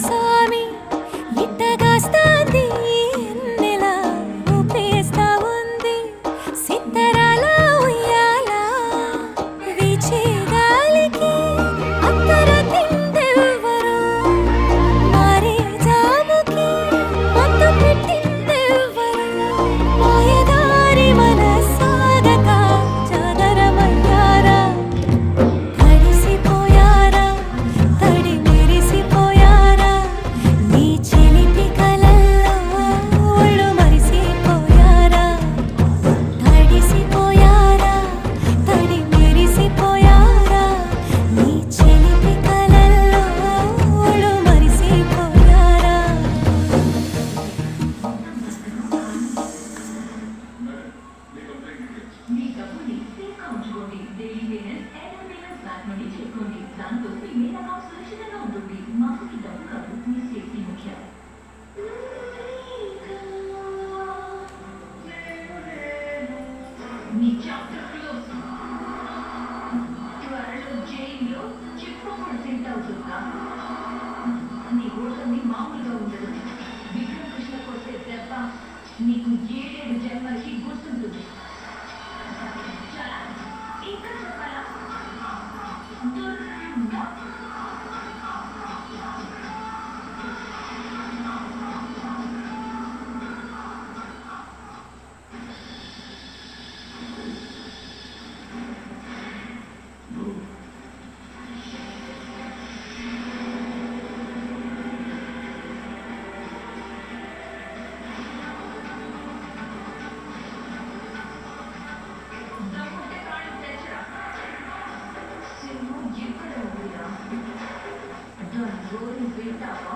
స్వామి ఇట్టగాస్తాంది ఎన్నెలా ఊపేస్తా ఉంది సిత్తరాల ఉయ్యాల వీచే గాలికి అత్తర తిందెవ్వరు మారే జాముకి మత్తు పెట్టిందెవ్వరు మాయదారి మనసాగక జాగరమయ్యారా తడిసిపోయారా తడి మెరిసిపోయారా నీ చిలిపి కలల్లో ఒళ్ళు మరిసిపోయారా తడిసిపోయారా తడి మెరిసిపోయారా నీ చిలిపి కలల్లో ఒళ్ళు మరిసిపోయారా మీ డబ్బుని సేఫ్గా ఉంచుకోండి. Daily payments Airtel payments bank నుండి చేసుకోండి. దాంతో మీ మెయిన్ అకౌంట్ సురక్షితంగా ఉంటుంది. మాకు మీ డబ్బు కాదు, మీ సేఫ్టీ ముఖ్యం. మీ చాప్టర్ క్లోజ్. త్వరలో జైల్లో చిక్కుముడి తింటవుతుందా? నీ ఓటమి మామూలుగా ఉండదు. విక్రమ్ కృష్ణ కొట్టే దెబ్బ నీకు 7 జన్మలకి గుర్తుంటుంది. చాలా ఇంకా చెప్పాలా? దుర్గా దమ్ముంటే కాళ్ళు తెచ్చరా. సింహం ఎక్కడ ఉందిరా? దాని జోరు వింటావా?